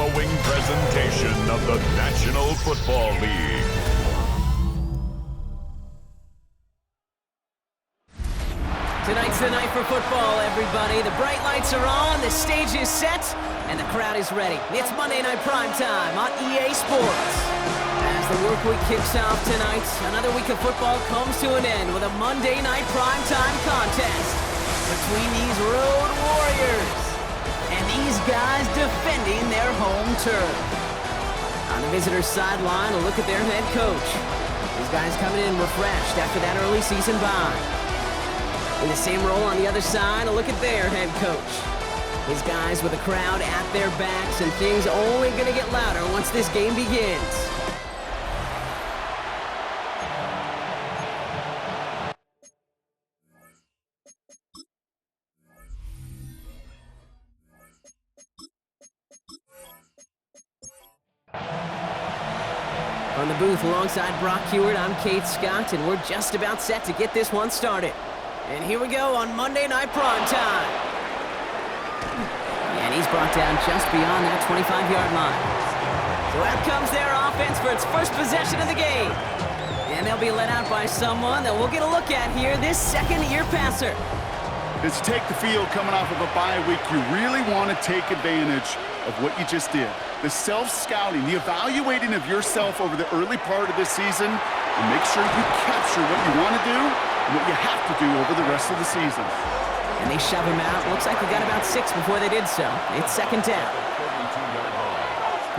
mind-blowing presentation of the National Football League. Tonight's the night for football, everybody. The bright lights are on, the stage is set, and the crowd is ready. It's Monday Night Primetime on EA Sports. As the work week kicks off tonight, another week of football comes to an end with a Monday Night Primetime contest between these road warriors and these guys defending their home turf. On the visitor's sideline, a look at their head coach. These guys coming in refreshed after that early season bye. In the same role on the other side, a look at their head coach. His guys with a crowd at their backs, and things only going to get louder once this game begins. From the booth alongside Brock Hewitt, I'm Kate Scott, and we're just about set to get this one started. And here we go on Monday Night Primetime. And he's brought down just beyond that 25-yard line. So out comes their offense for its first possession of the game. And they'll be let out by someone that we'll get a look at here, this second-year passer. As you take the field coming off of a bye week, you really want to take advantage of what you just did. The self-scouting, the evaluating of yourself over the early part of this season, and make sure you capture what you want to do and what you have to do over the rest of the season. And they shove him out. Looks like they got about 6 before they did so. It's second down.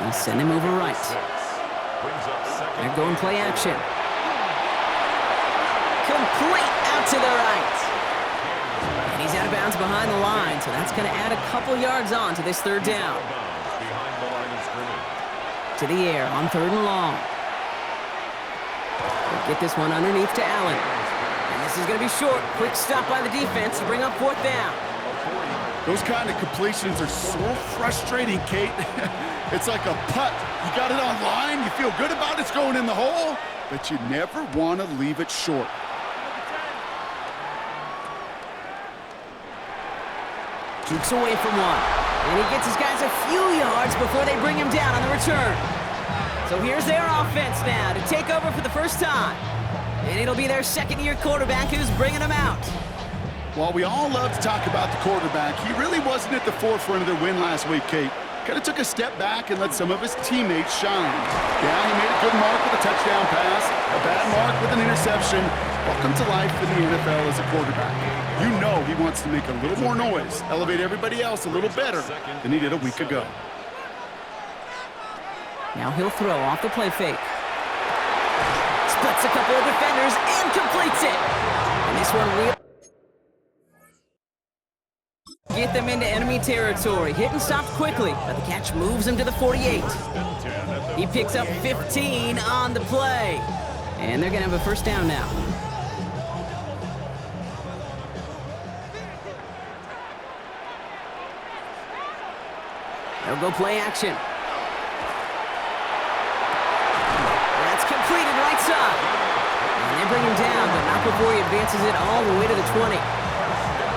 They send him over right. They're going play action. Complete out to the right. And he's out of bounds behind the line, so that's going to add a couple yards on to this third down. To the air on third and long. They'll get this one underneath to Allen. And this is going to be short. Quick stop by the defense to bring up fourth down. Those kind of completions are so frustrating, Kate. It's like a putt. You got it on line, you feel good about it's going in the hole, but you never want to leave it short. Keeps away from one. And he gets his guys a few yards before they bring him down on the return. So here's their offense now to take over for the first time. And it'll be their second-year quarterback who's bringing them out. While we all love to talk about the quarterback, he really wasn't at the forefront of their win last week, Kate. Kind of took a step back and let some of his teammates shine. Yeah, he made a good mark with a touchdown pass, a bad mark with an interception. Welcome to life in the NFL as a quarterback. You know he wants to make a little more noise, elevate everybody else a little better than he did a week ago. Now he'll throw off the play fake. Splits a couple of defenders and completes it. And this one will get them into enemy territory. Hit and stopped quickly, but the catch moves him to the 48. He picks up 15 on the play. And they're going to have a first down now. They'll go play action. That's completed right side. And they bring him down, but not before he advances it all the way to the 20.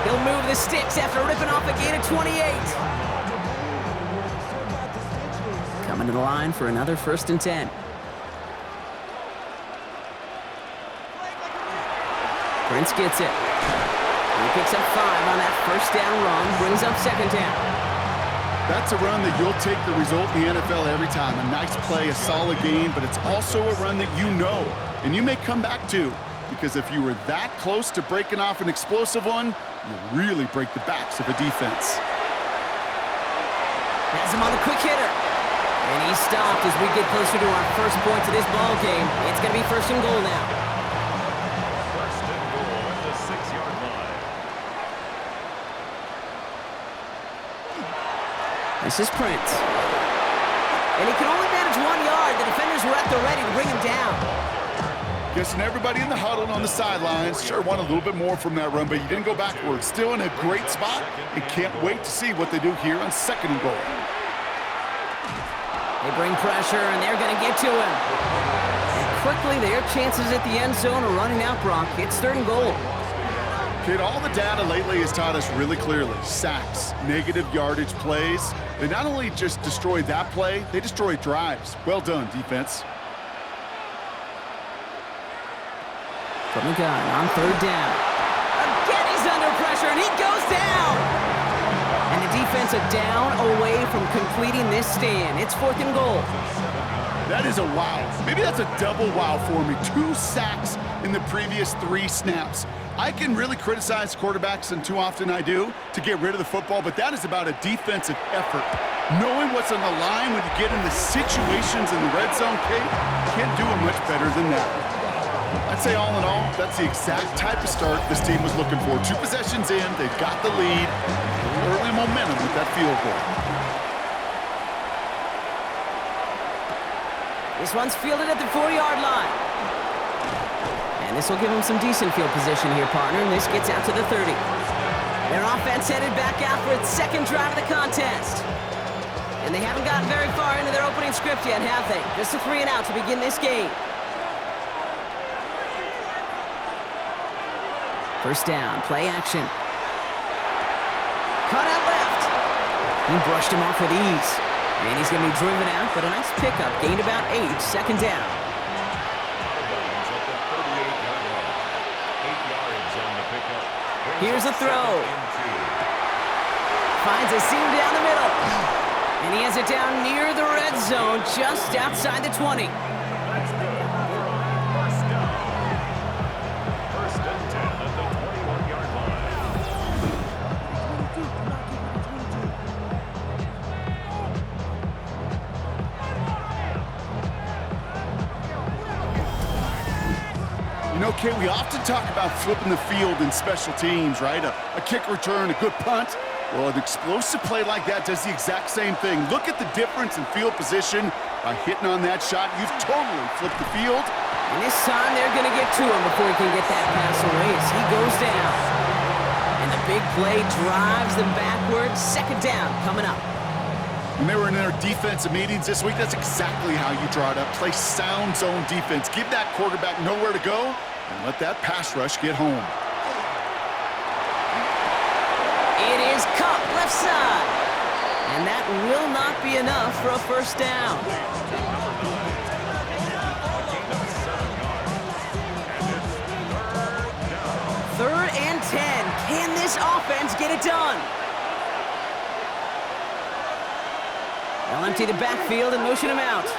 He'll move the sticks after ripping off a gain of 28. Coming to the line for another first and 10. Prince gets it. He picks up 5 on that first down run, brings up second down. That's a run that you'll take the result in the NFL every time. A nice play, a solid game, but it's also a run that you know, and you may come back to, because if you were that close to breaking off an explosive one, you really break the backs of a defense. Has him on a quick hitter. And he's stopped as we get closer to our first point to this ball game. It's going to be first and goal now. First and goal at the 6-yard line. This is Prince. And he can only manage 1 yard. The defenders were at the ready to bring him down. Guessing everybody in the huddle on the sidelines sure want a little bit more from that run, but you didn't go backwards. Still in a great spot, and can't wait to see what they do here on second and goal. They bring pressure, and they're going to get to him. And quickly, their chances at the end zone are running out, Brock. It's third and goal. Kid, all the data lately has taught us really clearly. Sacks, negative yardage plays. They not only just destroy that play, they destroy drives. Well done, defense. From the gun on third down. Again, he's under pressure, and he goes down. And the defense a down away from completing this stand. It's 4th and goal. That is a wow. Maybe that's a double wow for me. 2 sacks in the previous 3 snaps. I can really criticize quarterbacks, and too often I do, to get rid of the football, but that is about a defensive effort. Knowing what's on the line when you get in the situations in the red zone, Kate, can't do it much better than that. I'd say all in all, that's the exact type of start this team was looking for. 2 possessions in, they've got the lead, early momentum with that field goal. This one's fielded at the 4-yard line. And this will give them some decent field position here, partner, and this gets out to the 30. Their offense headed back out for its 2nd drive of the contest. And they haven't gotten very far into their opening script yet, have they? Just a 3 and out to begin this game. First down, play action. Cut out left. He brushed him off with ease. And he's going to be driven out, but a nice pickup. Gained about 8, 2nd down. Here's a throw. Finds a seam down the middle. And he has it down near the red zone, just outside the 20. First and 10 at the 21-yard line. You know, Kate, we often talk about flipping the field in special teams, right? A kick return, a good punt. Well, an explosive play like that does the exact same thing. Look at the difference in field position. By hitting on that shot, you've totally flipped the field. And this time they're going to get to him before he can get that pass away as he goes down. And the big play drives them backwards. 2nd down coming up. When they were in their defensive meetings this week, that's exactly how you draw it up. Play sound zone defense. Give that quarterback nowhere to go and let that pass rush get home. It is caught left side. And that will not be enough for a first down. Third and 10. Can this offense get it done? They'll empty the backfield and motion him out.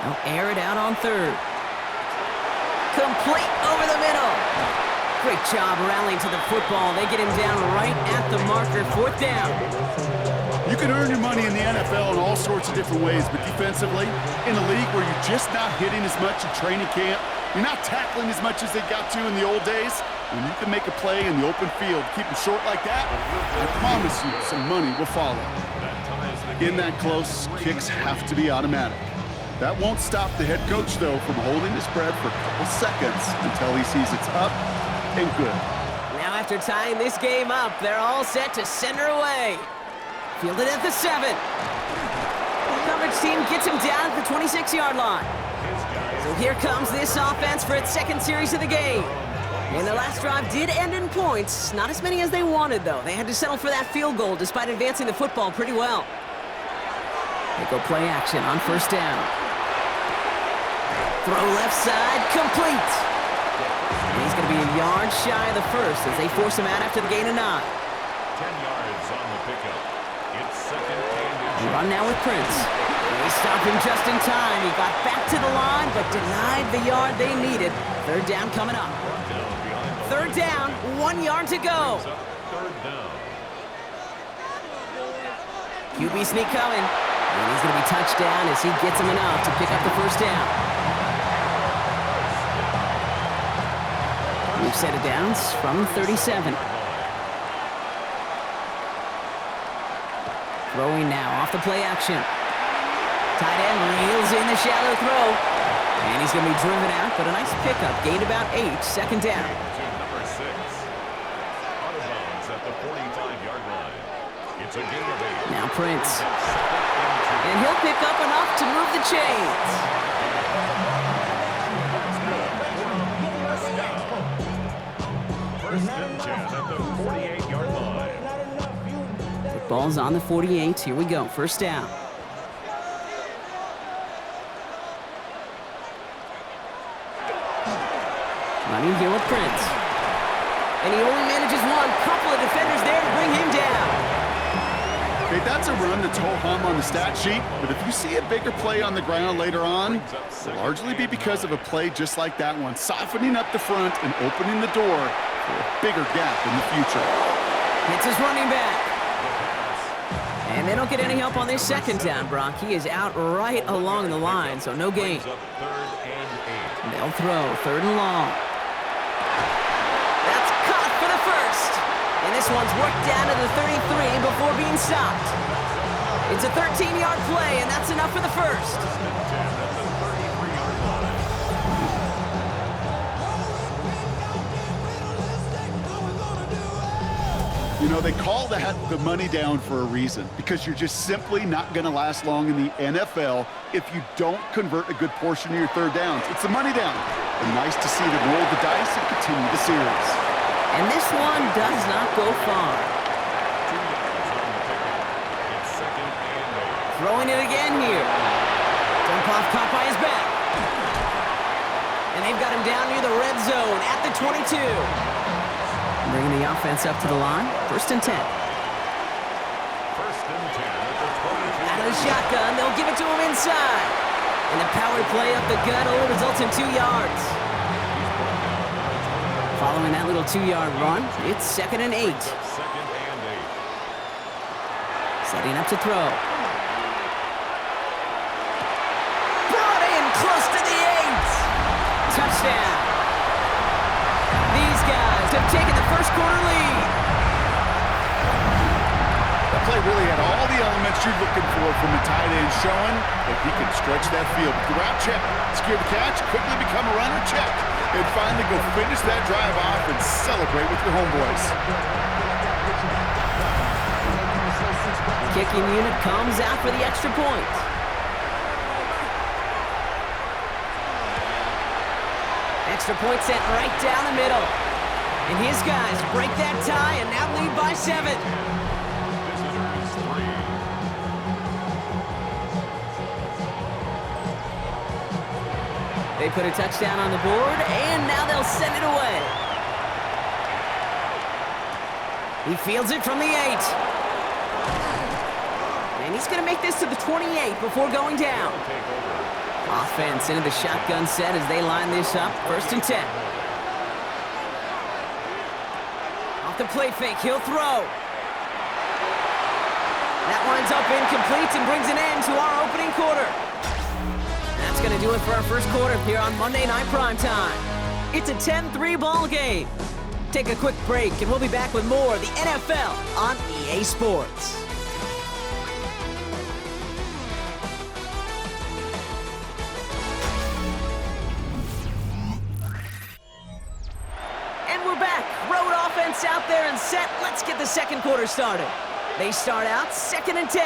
They'll air it out on 3rd. Complete over the middle. Great job rallying to the football. They get him down right at the marker. 4th down. You can earn your money in the NFL in all sorts of different ways, but defensively, in a league where you're just not hitting as much in training camp, you're not tackling as much as they got to in the old days, when you can make a play in the open field, keep them short like that, I promise you some money will follow. In that close, kicks have to be automatic. That won't stop the head coach, though, from holding his breath for a couple seconds until he sees it's up and good. Now after tying this game up, they're all set to send her away. Fielded at the 7. The coverage team gets him down at the 26-yard line. So here comes this offense for its 2nd series of the game. And their last drive did end in points. Not as many as they wanted, though. They had to settle for that field goal despite advancing the football pretty well. They go play action on 1st down. Throw left side, complete. And he's going to be a yard shy of the 1st as they force him out after the gain of 9. 10 yards on the pickup. It's 2nd and Run now with Prince. They stopped him just in time. He got back to the line, but denied the yard they needed. 3rd down coming up. 3rd down, 1 yard to go. 3rd down. QB sneak coming. And he's going to be touched down as he gets him enough to pick up the 1st down. We've set it down from 37. Throwing now off the play action. Tight end reels in the shallow throw. And he's going to be driven out, but a nice pickup. Gained about 8, 2nd down. Number 6. Out of bounds at the 45-yard line. It's a gain of 8. Now Prince. And he'll pick up enough to move the chains. Ball's on the 48. Here we go. First down. Running here with Prince. And he only manages one. Couple of defenders there to bring him down. Okay, that's a run that's ho-hum on the stat sheet, but if you see a bigger play on the ground later on, it'll largely be because of a play just like that one, softening up the front and opening the door for a bigger gap in the future. It's his running back. And they don't get any help on this second down, Brock. He is out right along the line, so no gain. They'll throw, third and long. That's caught for the first. And this one's worked down to the 33 before being stopped. It's a 13-yard play, and that's enough for the first. You know, they call that the money down for a reason, because you're just simply not going to last long in the NFL if you don't convert a good portion of your third downs. It's the money down. And nice to see them roll the dice and continue the series. And this one does not go far. Throwing it again here. Dump off caught by his back. And they've got him down near the red zone at the 22. Bringing the offense up to the line. First and 10. Out of the shotgun, they'll give it to him inside. And the power play up the gut only results in 2 yards. Following that little 2-yard run, it's 2nd and 8. Setting up to throw. Brought in close to the 8. Touchdown. These guys have taken the first quarter lead. That play really had all the elements you're looking for from a tight end, showing that he can stretch that field. Grab, check, secure the catch, quickly become a runner, check, and finally go finish that drive off and celebrate with your homeboys. Kicking unit comes out for the extra point. Extra point set right down the middle. And his guys break that tie and now lead by 7. They put a touchdown on the board, and now they'll send it away. He fields it from the 8. And he's going to make this to the 28 before going down. Offense into the shotgun set as they line this up. First and 10. Off the play fake, he'll throw. That winds up incomplete and brings an end to our opening quarter. That's going to do it for our first quarter here on Monday Night Primetime. It's a 10-3 ball game. Take a quick break, and we'll be back with more of the NFL on EA Sports. And we're back. Road offense out there and set. Let's get the second quarter started. They start out 2nd and 10.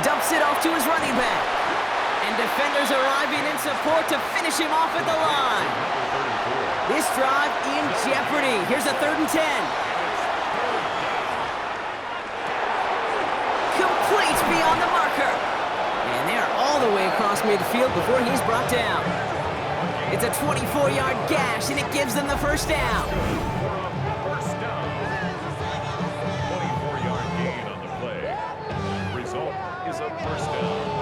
Dumps it off to his running back. And defenders arriving in support to finish him off at the line. This drive in jeopardy. Here's a 3rd and 10. Complete beyond the marker. And they're all the way across midfield before he's brought down. It's a 24-yard gash, and it gives them the first down. 24-yard gain on the play. Result is a first down.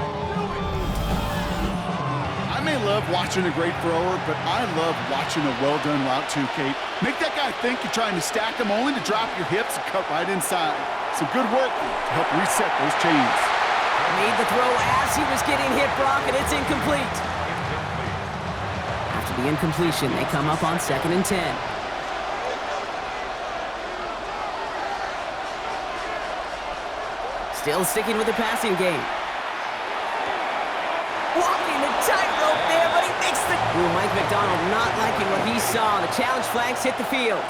I may love watching a great thrower, but I love watching a well-done route too, Kate. Make that guy think you're trying to stack him only to drop your hips and cut right inside. Some good work to help reset those chains. Made the throw as he was getting hit, Brock, and it's incomplete. After the incompletion, they come up on 2nd and 10. Still sticking with the passing game. Walking the tightrope there, but he makes the... Ooh, Mike McDonald not liking what he saw. The challenge flags hit the field.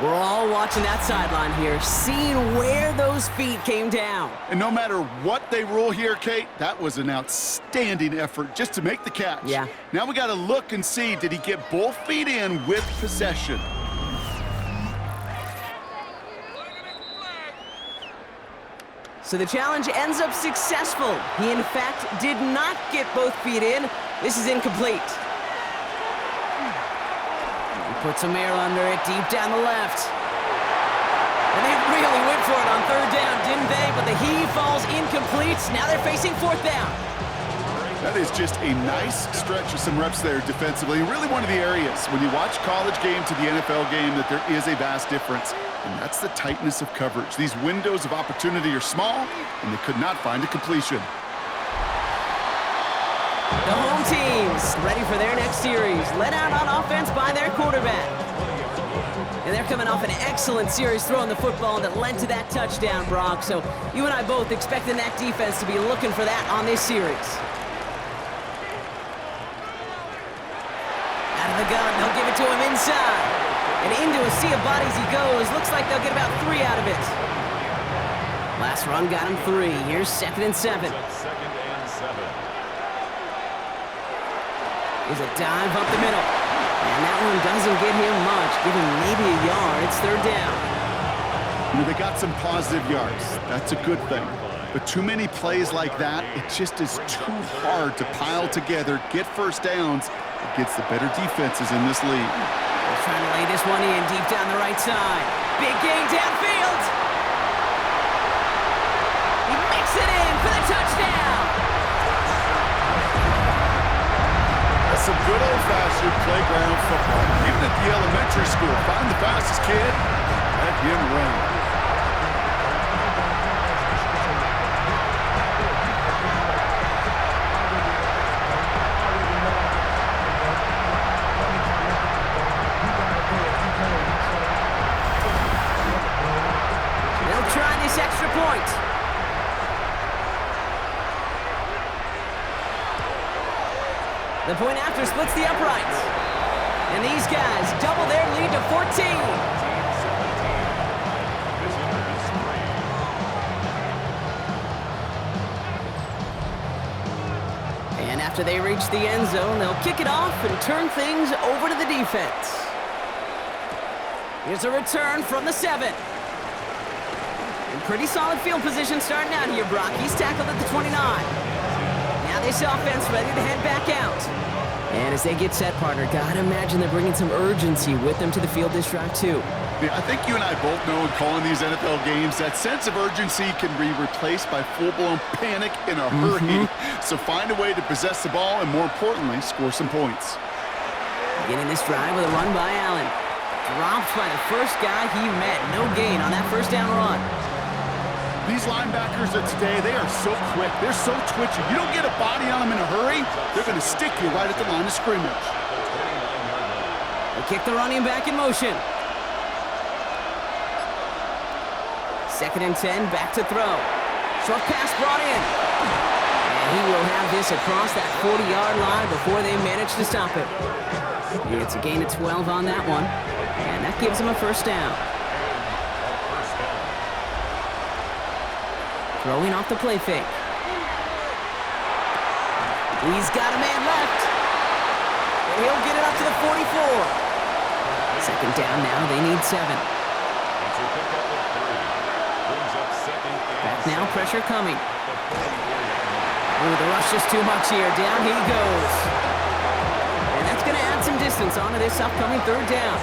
We're all watching that sideline here, seeing where those feet came down. And no matter what they rule here, Kate, that was an outstanding effort just to make the catch. Yeah. Now we got to look and see, did he get both feet in with possession? So the challenge ends up successful. He, in fact, did not get both feet in. This is incomplete. He puts some air under it, deep down the left. And they really went for it on third down, didn't they? But the heave falls incomplete. Now they're facing fourth down. That is just a nice stretch of some reps there defensively. Really one of the areas when you watch college game to the NFL game that there is a vast difference. And that's the tightness of coverage. These windows of opportunity are small, and they could not find a completion. The home teams ready for their next series. Led out on offense by their quarterback. And they're coming off an excellent series throwing the football that led to that touchdown, Brock. So you and I both expecting that defense to be looking for that on this series. Out of the gun, they'll give it to him inside. And into a sea of bodies he goes. Looks like they'll get about 3 out of it. Last run got him 3. Here's 2nd and 7. Here's a dive up the middle. And that one doesn't get him much. Give him maybe a yard. It's 3rd down. You know, they got some positive yards. That's a good thing. But too many plays like that, it just is too hard to pile together, get first downs against the better defenses in this league. They're trying to lay this one in deep down the right side. Big gain downfield. He makes it in for the touchdown. That's some good old-fashioned playground football. Even at the elementary school, find the fastest kid, let him run. Extra point. The point after splits the uprights. And these guys double their lead to 14. And after they reach the end zone, they'll kick it off and turn things over to the defense. Here's a return from the 7. Pretty solid field position starting out here, Brock. He's tackled at the 29. Now this offense ready to head back out. And as they get set, partner, gotta imagine they're bringing some urgency with them to the field this drive, too. Yeah, I think you and I both know in calling these NFL games, that sense of urgency can be replaced by full-blown panic in a hurry. So find a way to possess the ball and, more importantly, score some points. Beginning this drive with a run by Allen. Dropped by the first guy he met. No gain on that first down run. These linebackers of today, they are so quick. They're so twitchy. You don't get a body on them in a hurry, they're going to stick you right at the line of scrimmage. They kick the running back in motion. 2nd and 10, back to throw. Short pass brought in. And he will have this across that 40-yard line before they manage to stop it. It's a gain of 12 on that one. And that gives him a first down. Throwing off the play fake. He's got a man left. And he'll get it up to the 44. 2nd down now. They need 7. Back now. Pressure coming. Ooh, the rush is too much here. Down he goes. And that's going to add some distance onto this upcoming 3rd down.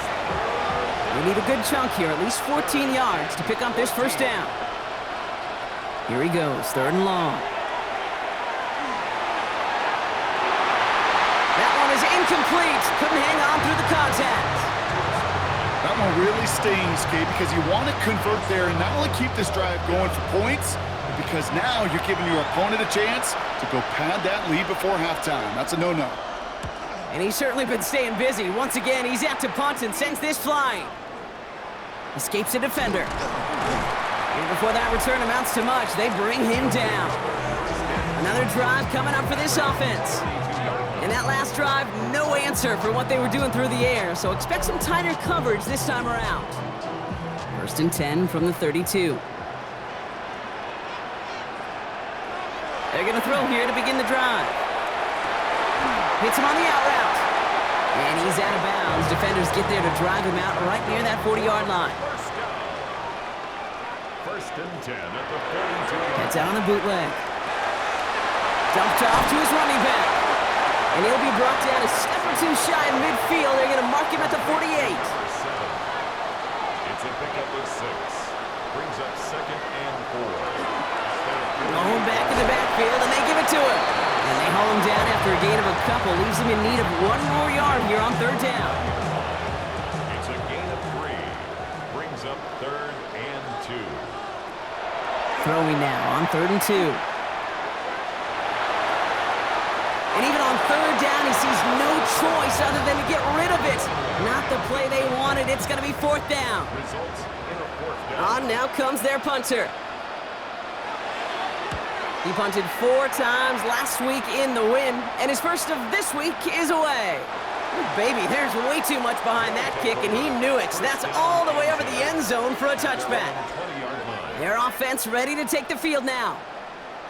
They need a good chunk here. At least 14 yards to pick up this first down. Here he goes, 3rd and long. That one is incomplete. Couldn't hang on through the contact. That one really stings, Kate, because you want to convert there and not only keep this drive going for points, but because now you're giving your opponent a chance to go pad that lead before halftime. That's a no-no. And he's certainly been staying busy. Once again, he's out to punt and sends this flying. Escapes a defender. And before that return amounts to much, they bring him down. Another drive coming up for this offense. And that last drive, no answer for what they were doing through the air, so expect some tighter coverage this time around. 1st and 10 from the 32. They're going to throw here to begin the drive. Hits him on the out route. And he's out of bounds. Defenders get there to drive him out right near that 40-yard line. First and 10 at the 42. Gets out on the bootleg. Dumped off to his running back. And he'll be brought down a step or two shy in midfield. They're going to mark him at the 48. It's a pickup of 6. Brings up second and 4. Going back in the backfield, and they give it to him. And they haul him down after a gain of a couple. Leaves him in need of 1 more yard here on third down. It's a gain of 3. Brings up third and 2. Throwing now on third and 2. And even on third down, he sees no choice other than to get rid of it. Not the play they wanted. It's going to be fourth down. Results in a fourth down. On now comes their punter. He punted 4 times last week in the win, and his first of this week is away. Ooh, baby, there's way too much behind that kick, and he knew it. That's all the way over the end zone for a touchback. Their offense ready to take the field now.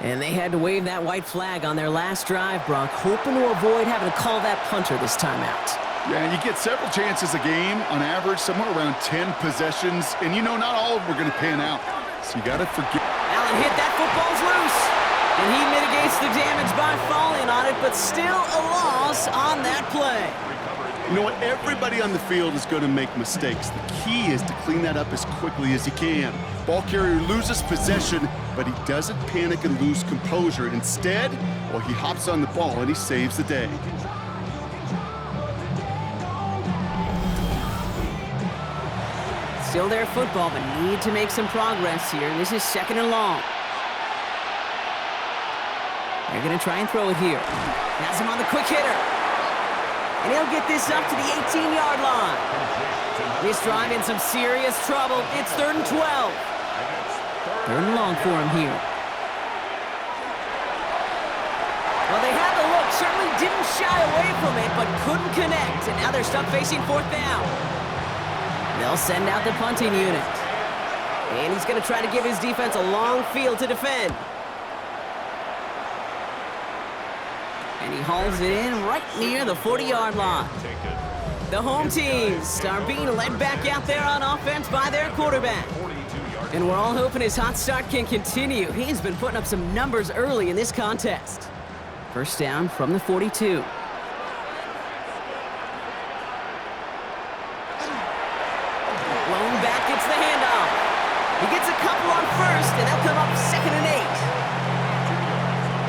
And they had to wave that white flag on their last drive, Brock, hoping to avoid having to call that punter this time out. Yeah, and you get several chances a game, on average, somewhere around 10 possessions, and you know not all of them are going to pan out. So you got to forget. Allen hit that football's loose, and he mitigates the damage by falling on it, but still a loss on that play. You know what? Everybody on the field is going to make mistakes. The key is to clean that up as quickly as you can. Ball carrier loses possession, but he doesn't panic and lose composure. Instead, well, he hops on the ball and he saves the day. Still their football, but need to make some progress here. This is second and long. They're going to try and throw it here. Has him on the quick hitter. And he'll get this up to the 18-yard line. This drive in some serious trouble. It's third and 12. Third and long for him here. Well, they had the look. Certainly didn't shy away from it, but couldn't connect. And now they're stuck facing fourth down. They'll send out the punting unit. And he's going to try to give his defense a long field to defend. And he hauls it in right near the 40-yard line. The home teams are being led back out there on offense by their quarterback. And we're all hoping his hot start can continue. He's been putting up some numbers early in this contest. First down from the 42. Blown back, gets the handoff. He gets a couple on first, and they'll come up second and 8.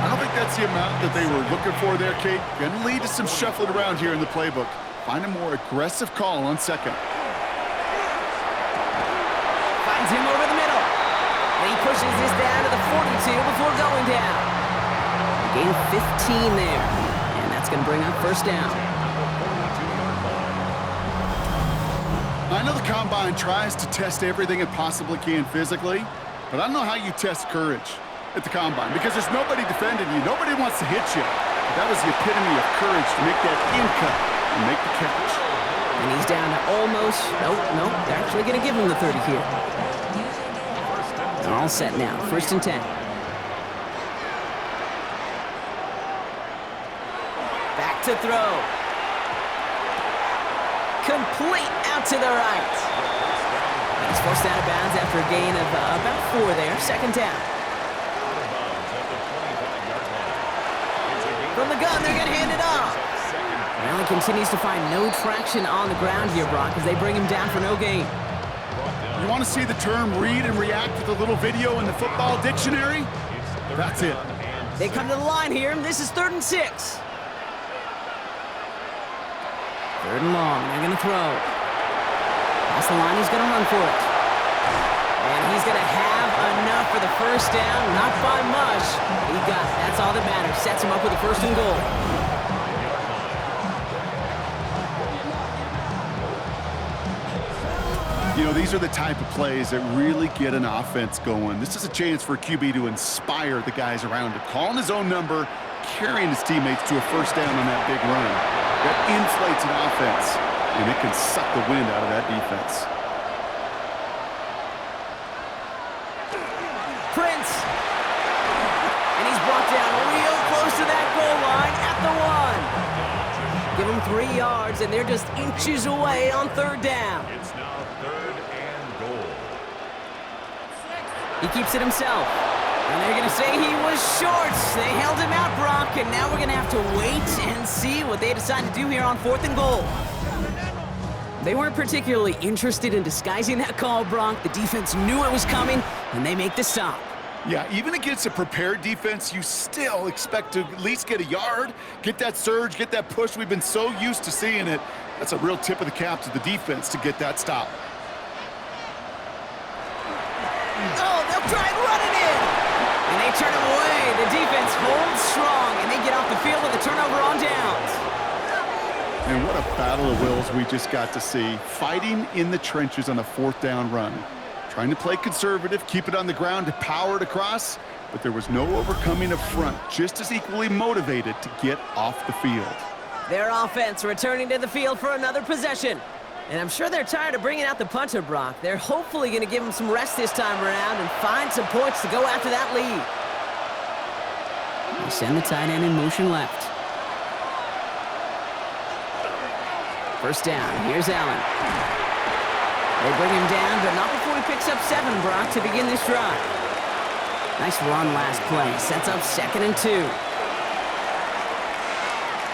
I don't think that's the amount that they were looking for there, Kate. Going to lead to some shuffling around here in the playbook. Find a more aggressive call on second. Finds him over the middle. And he pushes this down to the 42 before going down. A gain of 15 there. And that's going to bring up first down. I know the Combine tries to test everything it possibly can physically, but I don't know how you test courage at the Combine, because there's nobody defending you. Nobody wants to hit you. But that was the epitome of courage to make that in-cut and make the catch. And he's down to almost, nope, they're actually going to give him the 30 here. They're all set now, first and 10. Back to throw. Complete out to the right. He's forced out of bounds after a gain of about 4 there, second down. From the gun, they're going to hand it off. Well, he continues to find no traction on the ground here, Brock, as they bring him down for no gain. You want to see the term read and react with a little video in the football dictionary? That's it. They come to the line here, and this is third and 6. Third and long, they're going to throw. Past the line, he's going to run for it. And he's going to have enough for the first down, not by much. He got it. That's all that matters. Sets him up with a first and goal. You know, these are the type of plays that really get an offense going. This is a chance for a QB to inspire the guys around him. Calling his own number, carrying his teammates to a first down on that big run. That inflates an offense, and it can suck the wind out of that defense. Prince. And he's brought down real close to that goal line at the 1. Give him 3 yards, and they're just inches away on third down. It's now third and goal. He keeps it himself. And they're going to say he was short. They held him out, Brock, and now we're going to have to wait and see what they decide to do here on 4th and goal. They weren't particularly interested in disguising that call, Brock. The defense knew it was coming, and they make the stop. Yeah, even against a prepared defense, you still expect to at least get a yard, get that surge, get that push. We've been so used to seeing it. That's a real tip of the cap to the defense to get that stop. Oh, they'll try and run it in. And they turn him away. The defense holds strong, and they get off the field with a turnover on downs. And what a battle of wills we just got to see. Fighting in the trenches on a 4th down run. Trying to play conservative, keep it on the ground to power it across, but there was no overcoming up front, just as equally motivated to get off the field. Their offense returning to the field for another possession. And I'm sure they're tired of bringing out the punter, Brock. They're hopefully going to give him some rest this time around and find some points to go after that lead. They send the tight end in motion left. First down, here's Allen. They bring him down, but not before he picks up 7, Brock, to begin this drive. Nice run last play. Sets up 2nd and 2.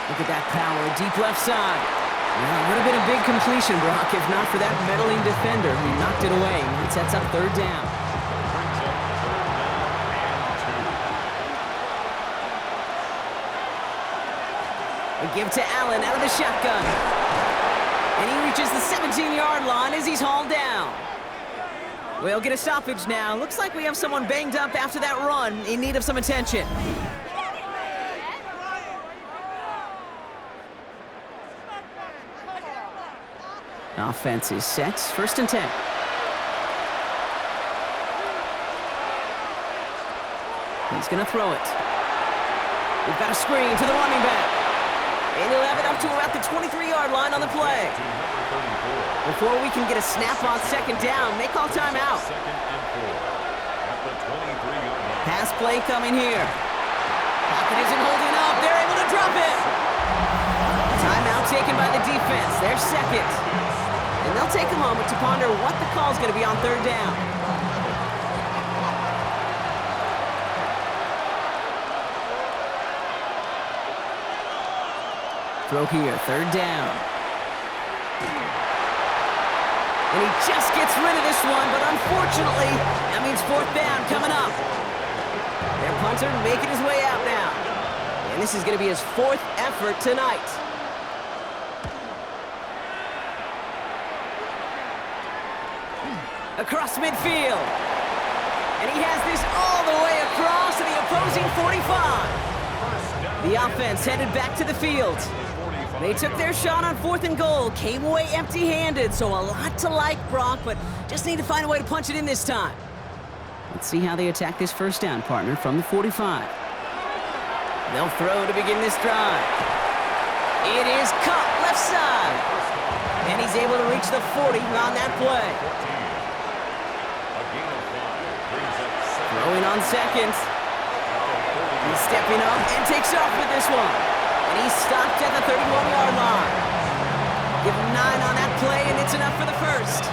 Look at that power, deep left side. Well, it would have been a big completion, Brock, if not for that meddling defender who knocked it away. It sets up 3rd down. A give to Allen out of the shotgun. And he reaches the 17-yard line as he's hauled down. We'll get a stoppage now. Looks like we have someone banged up after that run in need of some attention. Offense is set. 1st and 10. He's going to throw it. We've got a screen to the running back. And he'll have it up to about the 23-yard line on the play. Before we can get a snap on 2nd down, they call timeout. Pass play coming here. Pocket isn't holding up. They're able to drop it. Timeout taken by the defense. They're 2nd. And they'll take a moment to ponder what the call's going to be on 3rd down. Throw here, 3rd down. And he just gets rid of this one, but unfortunately, that means 4th down coming up. Their punter making his way out now. And this is going to be his 4th effort tonight. Across midfield. And he has this all the way across to the opposing 45. The offense headed back to the field. They took their shot on 4th and goal, came away empty-handed, so a lot to like, Brock, but just need to find a way to punch it in this time. Let's see how they attack this 1st down, partner, from the 45. They'll throw to begin this drive. It is caught left side. And he's able to reach the 40 on that play. Throwing on 2nd. He's stepping up and takes off with this one. And he's stopped at the 31-yard line. Give him 9 on that play, and it's enough for the 1st.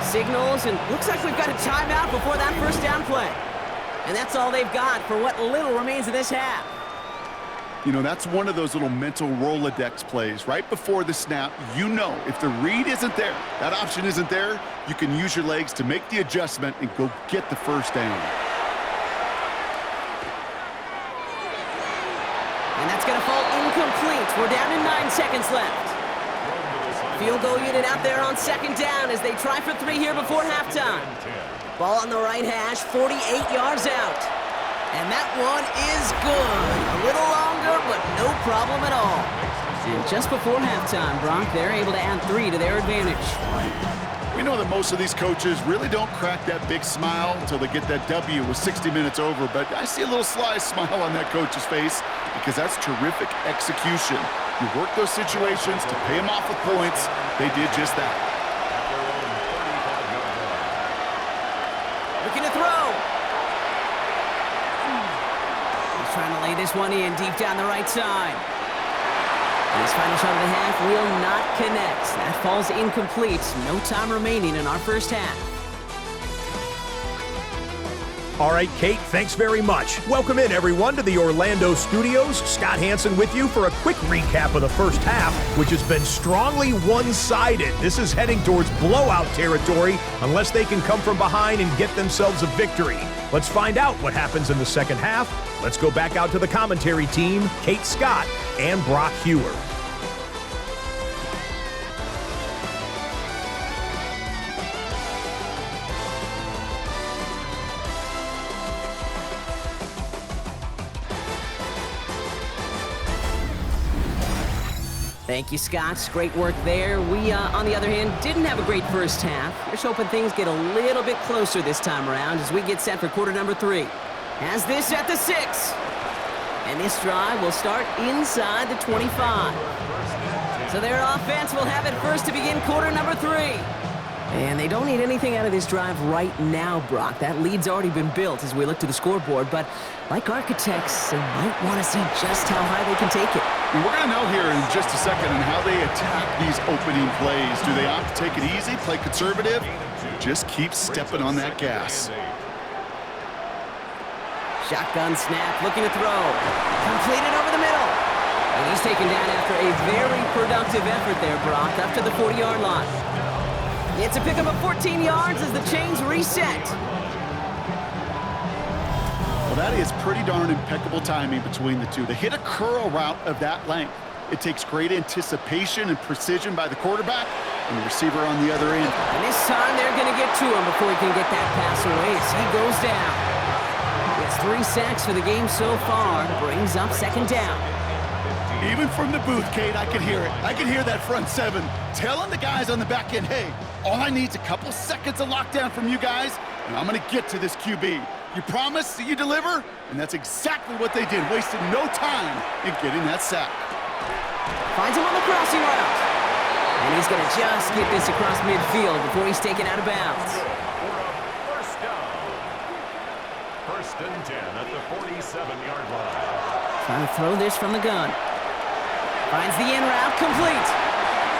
Signals, and looks like we've got a timeout before that 1st down play. And that's all they've got for what little remains of this half. You know, that's one of those little mental Rolodex plays. Right before the snap, you know if the read isn't there, that option isn't there, you can use your legs to make the adjustment and go get the 1st down. And that's going to fall incomplete. We're down to 9 seconds left. Field goal unit out there on 2nd down as they try for 3 here before halftime. Ball on the right hash, 48 yards out. And that one is good. A little longer, but no problem at all. And just before halftime, Brock, they're able to add 3 to their advantage. We know that most of these coaches really don't crack that big smile until they get that W with 60 minutes over, but I see a little sly smile on that coach's face because that's terrific execution. You work those situations to pay them off with points. They did just that. Looking to throw. He's trying to lay this one in deep down the right side. And his final shot of the half will not connect. That falls incomplete. No time remaining in our 1st half. All right, Kate, thanks very much. Welcome in, everyone, to the Orlando studios. Scott Hansen with you for a quick recap of the first half, which has been strongly one-sided. This is heading towards blowout territory unless they can come from behind and get themselves a victory. Let's find out what happens in the second half. Let's go back out to the commentary team, Kate Scott and Brock Hewer. Thank you, Scott. Great work there. We, on the other hand, didn't have a great first half. Just hoping things get a little bit closer this time around as we get set for quarter number 3. Has this at the 6. And this drive will start inside the 25. So their offense will have it first to begin quarter number 3. And they don't need anything out of this drive right now, Brock. That lead's already been built as we look to the scoreboard. But like architects, they might want to see just how high they can take it. And we're going to know here in just a second on how they attack these opening plays. Do they opt to take it easy, play conservative, just keep stepping on that gas? Shotgun snap, looking to throw. Completed over the middle. And he's taken down after a very productive effort there, Brock, up to the 40-yard line. It's a pickup of 14 yards as the chains reset. Well, that is pretty darn impeccable timing between the two. They hit a curl route of that length. It takes great anticipation and precision by the quarterback and the receiver on the other end. And this time they're going to get to him before he can get that pass away as he goes down. It's 3 sacks for the game so far. Brings up second down. Even from the booth, Kate, I can hear it. I can hear that front 7 telling the guys on the back end, hey, all I need is a couple seconds of lockdown from you guys, and I'm going to get to this QB. You promise that you deliver? And that's exactly what they did, wasted no time in getting that sack. Finds him on the crossing route. And he's going to just get this across midfield before he's taken out of bounds. First down. First and 10 at the 47-yard line. Trying to throw this from the gun. Finds the in route complete.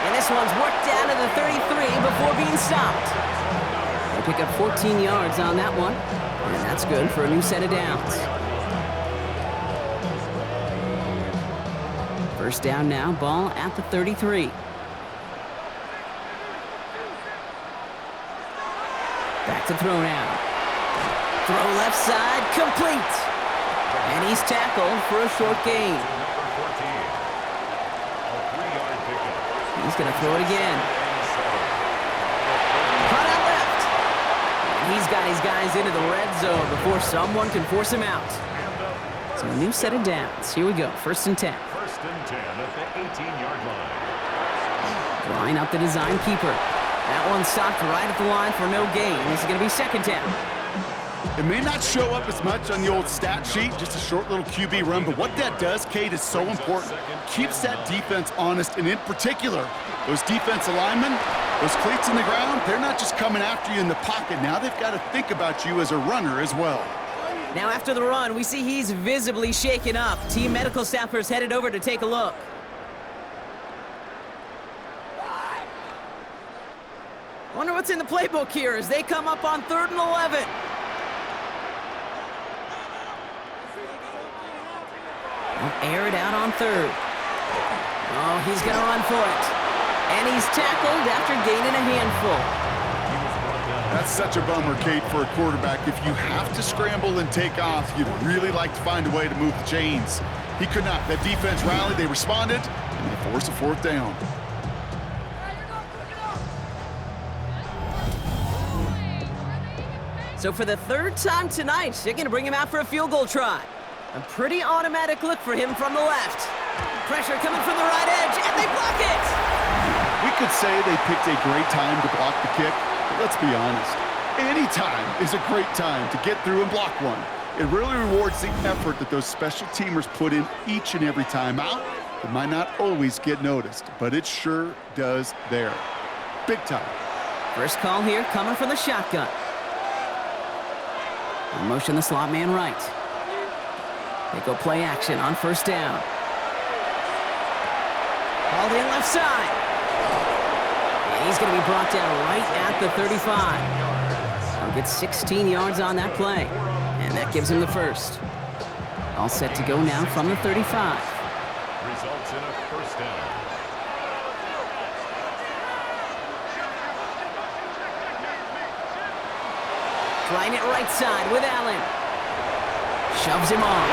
And this one's worked down to the 33 before being stopped. They pick up 14 yards on that one. And that's good for a new set of downs. First down now, ball at the 33. Back to throw now. Throw left side, complete. And he's tackled for a short gain. He's going to throw it again. Cut out left. And he's got his guys into the red zone before someone can force him out. So a new set of downs. Here we go. First and 10. First and 10 at the 18-yard line. Line up the design keeper. That one stopped right at the line for no gain. This is going to be second down. It may not show up as much on the old stat sheet, just a short little QB run, but what that does, Kate, is so important. Keeps that defense honest, and in particular, those defensive linemen, those cleats in the ground, they're not just coming after you in the pocket. Now they've got to think about you as a runner as well. Now after the run, we see he's visibly shaken up. Team medical staffers headed over to take a look. Wonder what's in the playbook here as they come up on 3rd and 11. Air it out on 3rd. Oh, he's going to run for it. And he's tackled after gaining a handful. That's such a bummer, Kate, for a quarterback. If you have to scramble and take off, you'd really like to find a way to move the chains. He could not. That defense rallied, they responded, and they forced a 4th down. So for the 3rd time tonight, they're going to bring him out for a field goal try. A pretty automatic look for him from the left. Pressure coming from the right edge, and they block it! We could say they picked a great time to block the kick, but let's be honest. Any time is a great time to get through and block one. It really rewards the effort that those special teamers put in each and every time out. It might not always get noticed, but it sure does there. Big time. First call here coming from the shotgun. They'll motion the slot man right. They go play action on 1st down. Hauled in left side. And he's going to be brought down right at the 35. He'll get 16 yards on that play. that gives him the first. All set to go now from the 35. Results in a first down. Trying it right side with Allen. Shoves him off.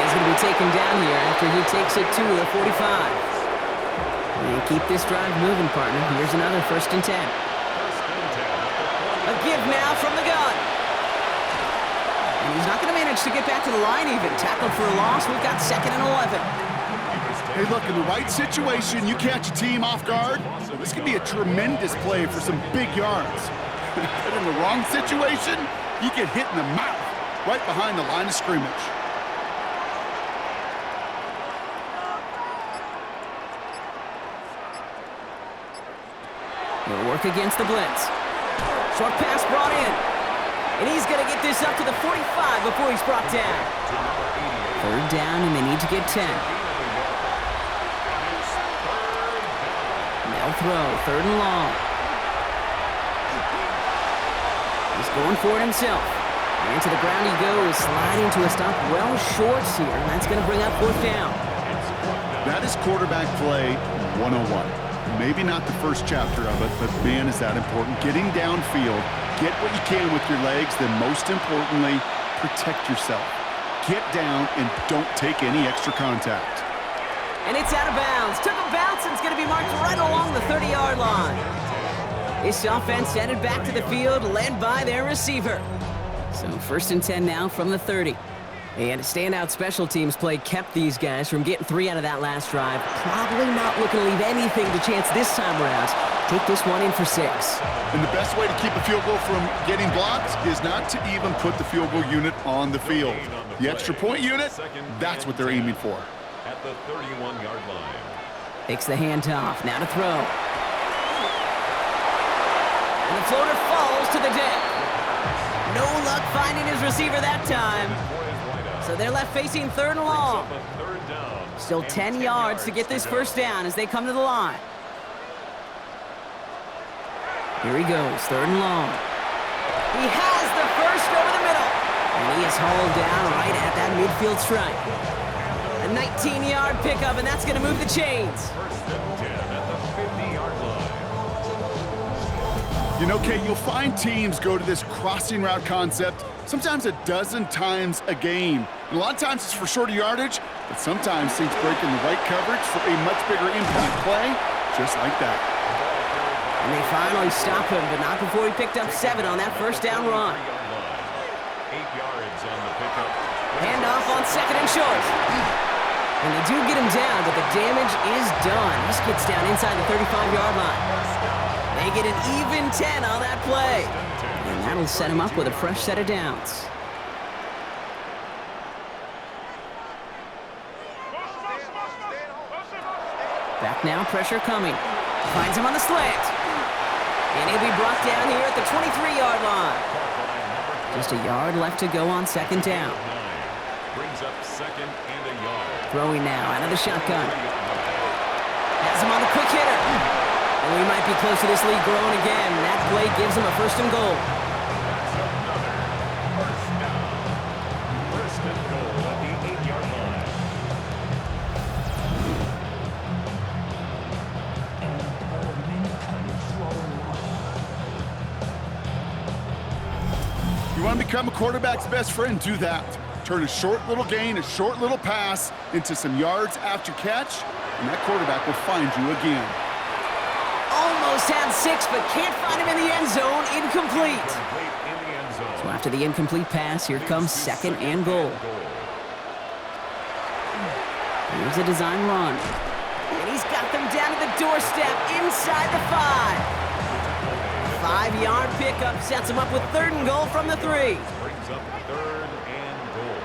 He's going to be taken down here after he takes it to the 45. And keep this drive moving, partner. Here's another 1st and 10. A give now from the gun. And he's not going to manage to get back to the line even. Tackled for a loss. We've got 2nd and 11. Hey, look, in the right situation, you catch a team off guard. This could be a tremendous play for some big yards. But in the wrong situation, you get hit in the mouth right behind the line of scrimmage. He'll work against the blitz. Short pass brought in. And he's going to get this up to the 45 before he's brought down. 3rd down, and they need to get 10. They'll throw. 3rd and long. He's going for it himself. And to the ground he goes, sliding to a stop well short here. And that's going to bring up 4th down. That is quarterback play 101. Maybe not the first chapter of it, but man, is that important. Getting downfield, get what you can with your legs, then most importantly, protect yourself. Get down and don't take any extra contact. And it's out of bounds. Took a bounce and it's going to be marked right along the 30-yard line. This offense headed back to the field, led by their receiver. So 1st and 10 now from the 30. And standout special teams play kept these guys from getting 3 out of that last drive. Probably not looking to leave anything to chance this time around. Take this one in for 6. And the best way to keep a field goal from getting blocked is not to even put the field goal unit on the field. The extra point unit, that's what they're aiming for. At the 31-yard line. Takes the handoff. Now to throw. And the floater falls to the deck. No luck finding his receiver that time. So they're left facing 3rd and long. Still 10 yards to get this 1st down as they come to the line. Here he goes, 3rd and long. He has the first over the middle. And he is hauled down right at that midfield stripe. A 19-yard pickup, and that's going to move the chains. 1st and 10 at the 50-yard line. You know, Kate, you'll find teams go to this crossing route concept sometimes a dozen times a game. And a lot of times it's for shorter yardage, but sometimes teams break in the right coverage for a much bigger impact play, just like that. And they finally stop him, but not before he picked up 7 on that 1st down run. 8 yards on the pickup. Handoff on 2nd and short. And they do get him down, but the damage is done. This gets down inside the 35-yard line. They get an even 10 on that play. And that'll set him up with a fresh set of downs. Back now, pressure coming. Finds him on the slant. And he'll be brought down here at the 23-yard line. Just a yard left to go on 2nd down. Brings up 2nd and a yard. Throwing now out of the shotgun. Has him on the quick hitter. And we might be close to this lead growing again. That play gives him a 1st and goal. First and goal at the 8-yard line. You want to become a quarterback's best friend, do that. Turn a short little gain, a short little pass into some yards after catch, and that quarterback will find you again. Almost had 6, but can't find him in the end zone. Incomplete. So after the incomplete pass, here comes 2nd and goal. Here's a design run. And he's got them down to the doorstep inside the 5. 5-yard pickup sets him up with 3rd and goal from the 3. Brings up 3rd and goal.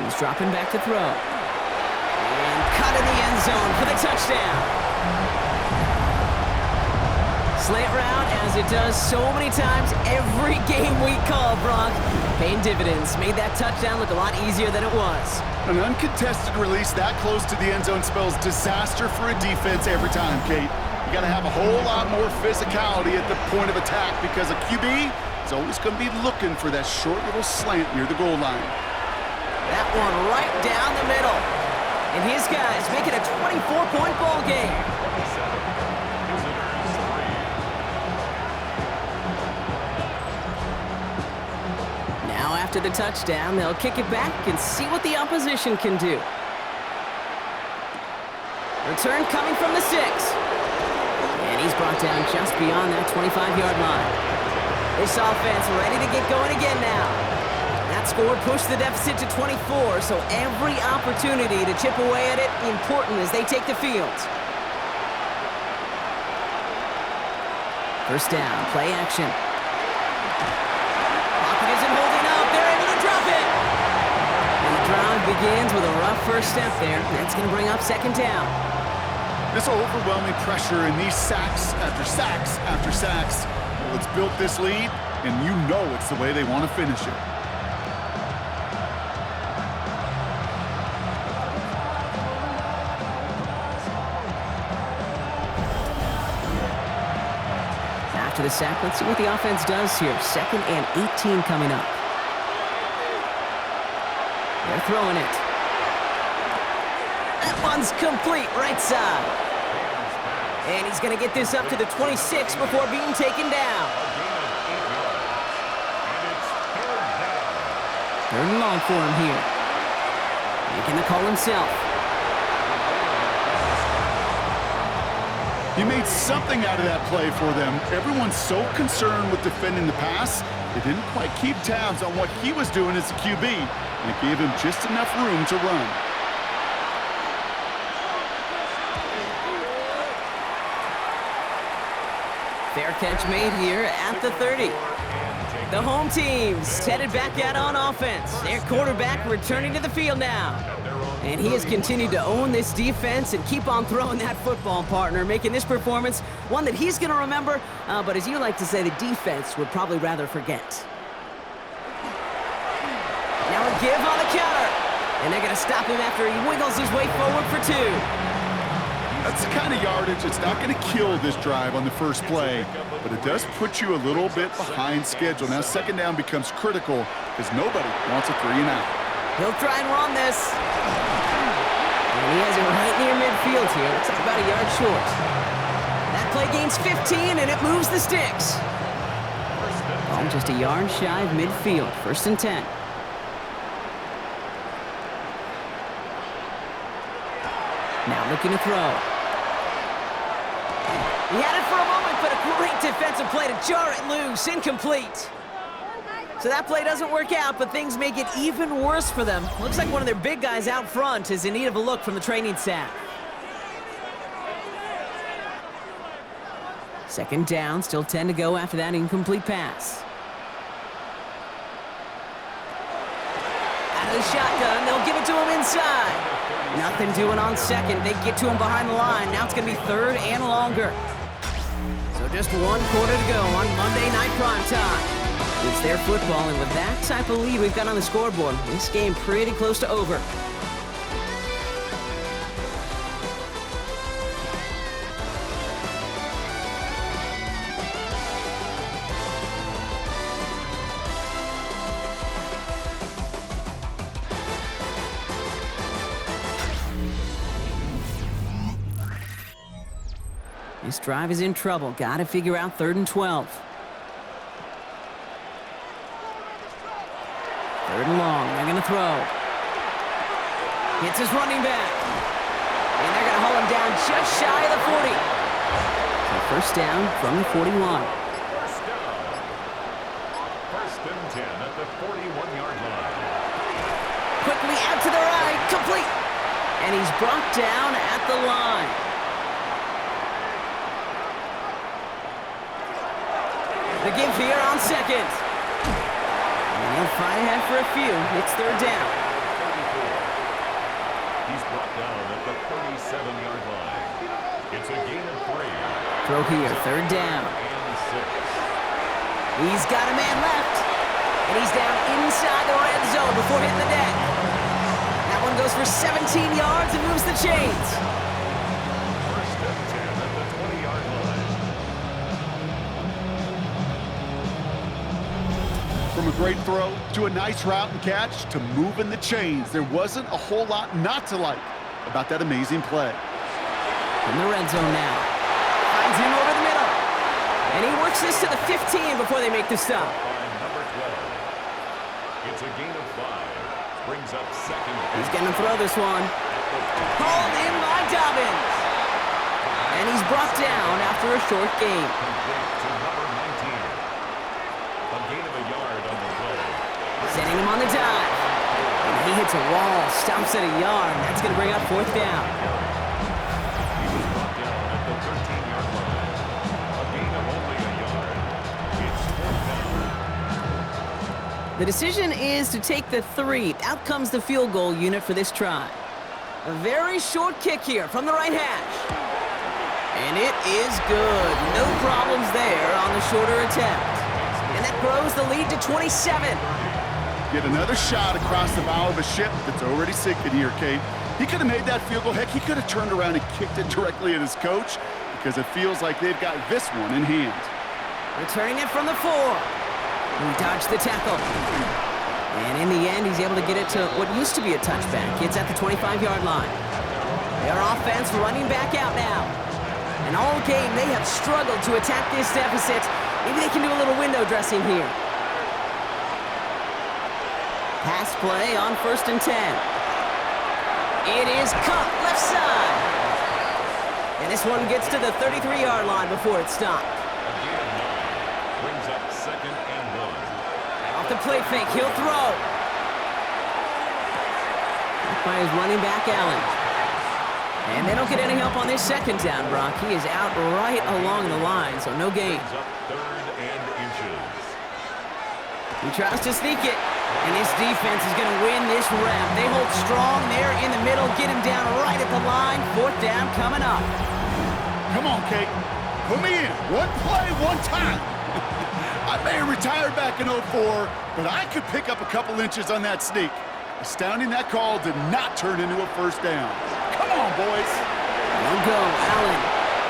He's dropping back to throw. And cut in the end zone for the touchdown. Slant route, as it does so many times every game we call, Brock. Paying dividends. Made that touchdown look a lot easier than it was. An uncontested release that close to the end zone spells disaster for a defense every time, Kate. You got to have a whole lot more physicality at the point of attack because a QB is always going to be looking for that short little slant near the goal line. That one right down the middle. And his guys make it a 24-point ball game. Now after the touchdown, they'll kick it back and see what the opposition can do. Return coming from the 6. And he's brought down just beyond that 25-yard line. This offense ready to get going again now. That score pushed the deficit to 24, so every opportunity to chip away at it important as they take the field. First down, play action. Pocket isn't holding up. They're able to drop it. And the drive begins with a rough first step there. That's going to bring up second down. This overwhelming pressure and these sacks after sacks after sacks, well, it's built this lead, and you know it's the way they want to finish it. After the sack, let's see what the offense does here. 2nd and 18 coming up. They're throwing it. That one's complete, right side. And he's going to get this up to the 26 before being taken down. Third and long for him here. Making the call himself. He made something out of that play for them. Everyone's so concerned with defending the pass, they didn't quite keep tabs on what he was doing as a QB, and it gave him just enough room to run. Fair catch made here at the 30. The home team's headed back out on offense. Their quarterback returning to the field now. And he has continued to own this defense and keep on throwing that football, partner, making this performance one that he's going to remember, but as you like to say, the defense would probably rather forget. Now a give on the counter. And they're going to stop him after he wiggles his way forward for 2. That's the kind of yardage that's not going to kill this drive on the first play, but it does put you a little bit behind schedule. Now second down becomes critical because nobody wants a 3-and-out. He'll try and run this. And he has it right near midfield here. Looks like about a yard short. That play gains 15, and it moves the sticks. Oh, just a yard shy of midfield. 1st and 10. Now looking to throw. He had it for a moment, but a great defensive play to jar it loose. Incomplete. So that play doesn't work out, but things make it even worse for them. Looks like one of their big guys out front is in need of a look from the training staff. Second down, still 10 to go after that incomplete pass. Out of the shotgun, they'll give it to him inside. Nothing doing on second. They get to him behind the line. Now it's going to be 3rd and longer. So just 1 quarter to go on Monday Night Primetime. It's their football, and with that type of lead we've got on the scoreboard, this game pretty close to over. This drive is in trouble. Got to figure out 3rd and 12. 3rd and long. They're going to throw. Hits his running back. And they're going to hold him down just shy of the 40. So first down from the 41. First down. 1st and 10 at the 41-yard line. Quickly out to the right. Complete. And he's brought down at the line. The give here on second. And he'll fight ahead for a few. It's 3rd down. He's brought down at the 37-yard line. It's a gain of 3. Throw here, 3rd down. And 6. He's got a man left. And he's down inside the red zone before hitting the deck. That one goes for 17 yards and moves the chains. First and 10 at the 20-yard line. From a great throw to a nice route and catch to moving the chains, there wasn't a whole lot not to like about that amazing play. In the red zone now. Finds him over the middle. And he works this to the 15 before they make the stop. Number 12. It's a gain of 5. Brings up second. He's going to throw this one. Hauled in by Dobbins. And he's brought down after a short gain. Complete to number 19. A gain of a yard on the play. Sending him on the dive. And he hits a wall, stops at a yard. That's going to bring up fourth down. He was brought down at the 13-yard line. A gain of only a yard. It's fourth down. The decision is to take the 3. Out comes the field goal unit for this try. A very short kick here from the right hash. And it is good. No problems there on the shorter attempt. And that grows the lead to 27. Get another shot across the bow of a ship that's already sinking here, Kate. He could have made that field goal. Heck, he could have turned around and kicked it directly at his coach because it feels like they've got this one in hand. Returning it from the 4. He dodged the tackle. And in the end, he's able to get it to what used to be a touchback. It's at the 25-yard line. Their offense running back out now. And all game, they have struggled to attack this deficit. Maybe they can do a little window dressing here. Pass play on 1st and 10. It is caught left side. And this one gets to the 33-yard line before it's stopped. A gain of 9. Brings up second and 1. Off the play fake, he'll throw. By his running back, Allen. And they don't get any help on this second down, Brock. He is out right along the line, so no gain. Brings up 3rd and inches. He tries to sneak it. And this defense is going to win this rep. They hold strong there in the middle, get him down right at the line. Fourth down coming up. Come on, Kate. Put me in. One play, one time. I may have retired back in 04, but I could pick up a couple inches on that sneak. Astounding that call did not turn into a first down. Come on, boys. No go, Allen.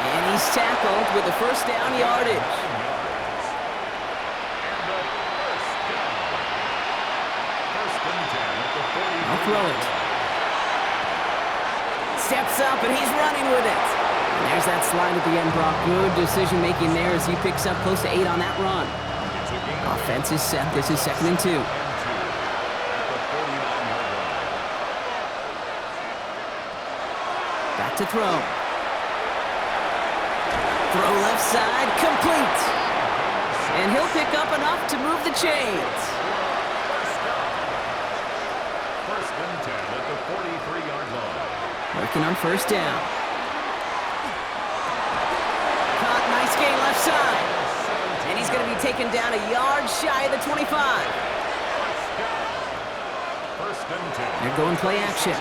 And he's tackled with the first down yardage. I'll throw it. Steps up, and he's running with it. And there's that slide at the end, Brock. Good decision-making there as he picks up close to 8 on that run. Offense is set. This is 2nd and 2. Back to throw. Throw left side, complete. And he'll pick up enough to move the chains. First and 10 at the 43-yard line. Working on first down. Caught, nice gain left side. And he's going to be taken down a yard shy of the 25. First and 10. They're going play action.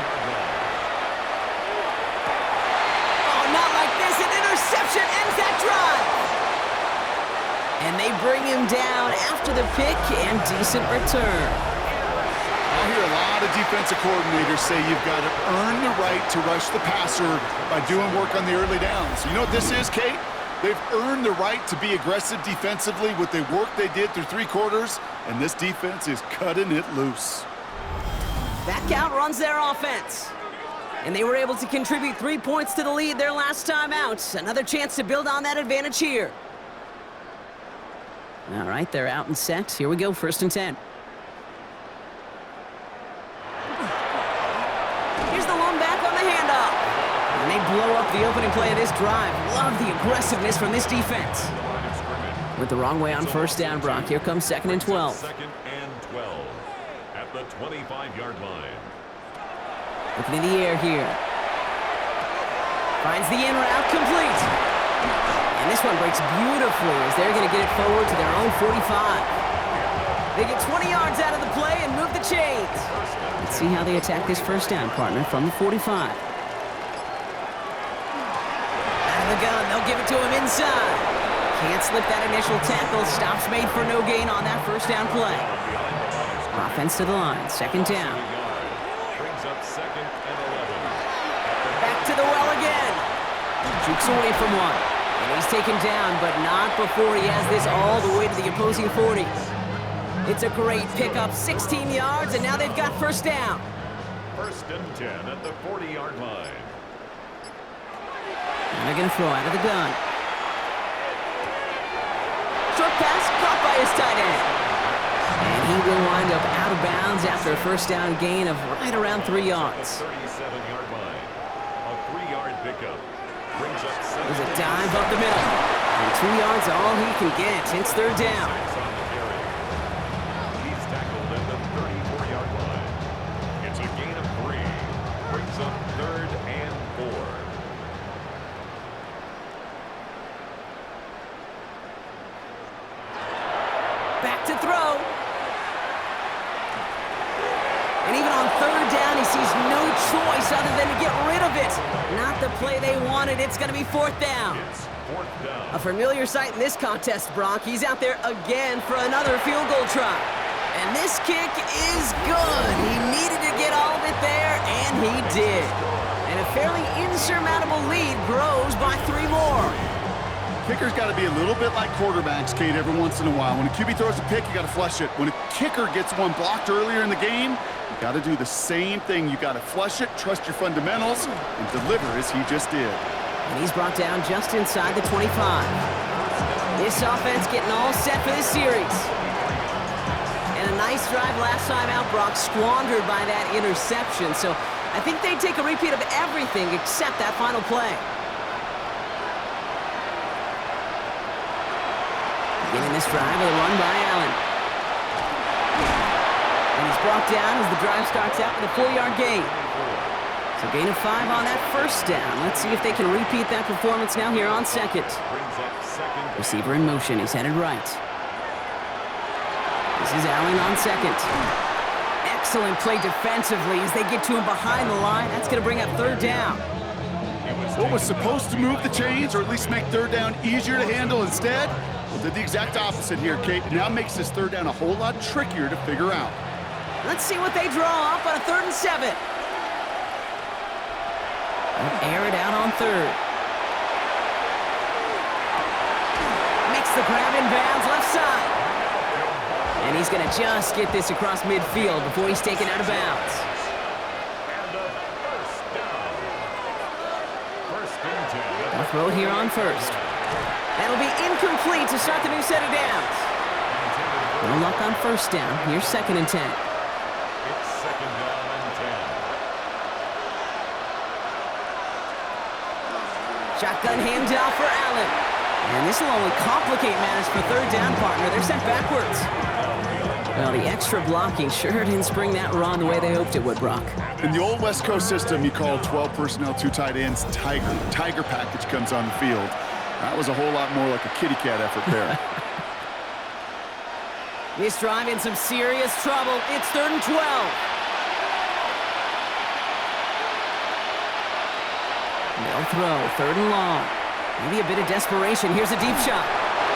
Oh, not like this. An interception ends that drive. And they bring him down after the pick and decent return. I hear a lot of defensive coordinators say you've got to earn the right to rush the passer by doing work on the early downs. You know what this is, Kate? They've earned the right to be aggressive defensively with the work they did through 3 quarters, and this defense is cutting it loose. That outruns their offense. And they were able to contribute 3 points to the lead their last time out. Another chance to build on that advantage here. All right, they're out and set. Here we go, 1st and 10. Here's the lone back on the handoff. And they blow up the opening play of this drive. Love the aggressiveness from this defense. With the wrong way on first down, Brock. Here comes 2nd and 12. 2nd and 12 at the 25-yard line. Looking in the air here. Finds the in route, complete. And this one breaks beautifully as they're going to get it forward to their own 45. They get 20 yards out of the play and move the chains. Let's see how they attack this first down, partner, from the 45. Out of the gun, they'll give it to him inside. Can't slip that initial tackle. Stops made for no gain on that first down play. Offense to the line. Second down. Brings up second and 11. Back to the well again. Jukes away from one. And he's taken down, but not before he has this all the way to the opposing 40. It's a great pickup. 16 yards, and now they've got first down. First and 10 at the 40-yard line. And they're going to throw out of the gun. Short pass caught by his tight end. And he will wind up out of bounds after a first down gain of right around 3 yards. The 37-yard line. A 3-yard pickup. Brings up second. There's a dive up the middle. And 2 yards all he can get. It's third down. Six on the carry. He's tackled at the 34-yard line. It's a gain of 3. Brings up third and 4. Back to throw. And even on third down, he sees no choice other than to get rid of it. Not the play they wanted. It's going to be fourth down. It's fourth down. A familiar sight in this contest, Brock. He's out there again for another field goal try. And this kick is good. He needed to get all of it there, and he did. And a fairly insurmountable lead grows by 3 more. Kicker's got to be a little bit like quarterbacks, Kate, every once in a while. When a QB throws a pick, you got to flush it. When a kicker gets one blocked earlier in the game, you got to do the same thing. You got to flush it, trust your fundamentals, and deliver as he just did. And he's brought down just inside the 25. This offense getting all set for this series. And a nice drive last time out, Brock, squandered by that interception. So I think they take a repeat of everything except that final play. Beginning this drive with a run by Allen. And he's brought down as the drive starts out with a 4-yard gain. So gain of 5 on that first down. Let's see if they can repeat that performance now here on second. Brings up second. Receiver in motion. He's headed right. This is Allen on second. Excellent play defensively as they get to him behind the line. That's going to bring up third down. What was supposed to move the chains, or at least make third down easier to handle instead, well, did the exact opposite here, Kate. It now makes this third down a whole lot trickier to figure out. Let's see what they draw up on a 3rd and 7. They'll air it out on third. Makes the grab in bounds left side. And he's going to just get this across midfield before he's taken out of bounds. And a first down. First and 10. They'll throw it here on first. That'll be incomplete to start the new set of downs. No luck on first down. Here's 2nd and 10. It's second down and 10. Shotgun handoff for Allen. And this will only complicate matters for third down, partner. They're sent backwards. Well, the extra blocking sure didn't spring that run the way they hoped it would, Brock. In the old West Coast system, you call 12 personnel, 2 tight ends, Tiger. Tiger package comes on the field. That was a whole lot more like a kitty cat effort there. This drive in some serious trouble. It's 3rd and 12. No throw, 3rd and long. Maybe a bit of desperation. Here's a deep shot.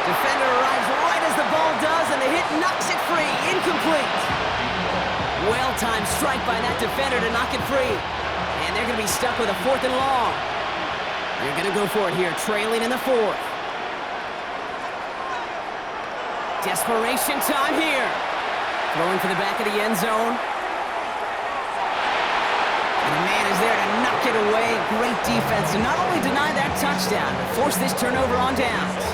Defender arrives right as the ball does, and the hit knocks it free. Incomplete. Well-timed strike by that defender to knock it free. And they're going to be stuck with a 4th and long. They're going to go for it here, trailing in the 4th. Desperation time here. Throwing for the back of the end zone. And the man is there to knock it away. Great defense to not only deny that touchdown, but force this turnover on downs.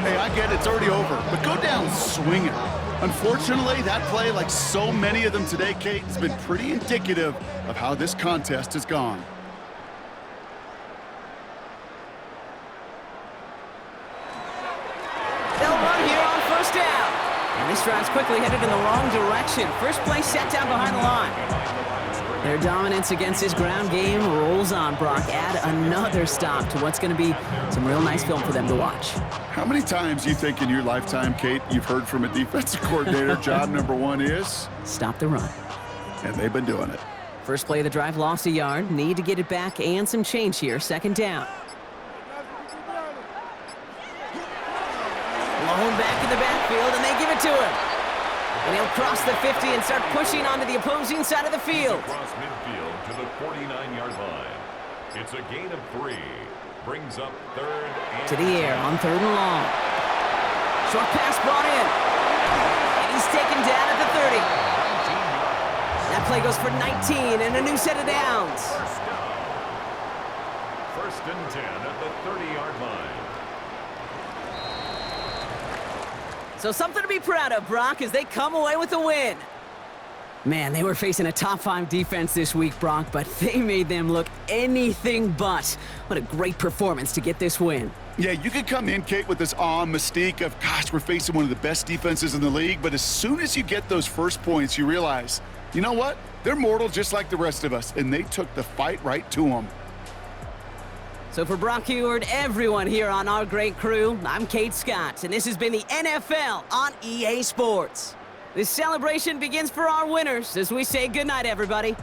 Hey, I get it, it's already over, but go down swinging. Unfortunately, that play, like so many of them today, Kate, has been pretty indicative of how this contest has gone. They'll run here on first down. And this drive's quickly headed in the wrong direction. First play set down behind the line. Their dominance against this ground game rolls on, Brock. Add another stop to what's going to be some real nice film for them to watch. How many times do you think in your lifetime, Kate, you've heard from a defensive coordinator, job number 1 is? Stop the run. And they've been doing it. First play of the drive, lost a yard. Need to get it back and some change here. 2nd down. Alone back in the backfield, and they give it to him. And he'll cross the 50 and start pushing onto the opposing side of the field. Across midfield to the 49-yard line. It's a gain of 3. Brings up third and to the air on 3rd and long. Short pass brought in. And he's taken down at the 30. 19 yards. That play goes for 19 and a new set of downs. First down. First and 10 at the 30-yard line. So something to be proud of, Brock, as they come away with a win. Man, they were facing a top 5 defense this week, Brock, but they made them look anything but. What a great performance to get this win. Yeah, you could come in, Kate, with this awe mystique of, gosh, we're facing one of the best defenses in the league, but as soon as you get those first points, you realize, you know what? They're mortal just like the rest of us, and they took the fight right to them. So for Brock Heward, everyone here on our great crew, I'm Kate Scott, and this has been the NFL on EA Sports. This celebration begins for our winners as we say goodnight, everybody.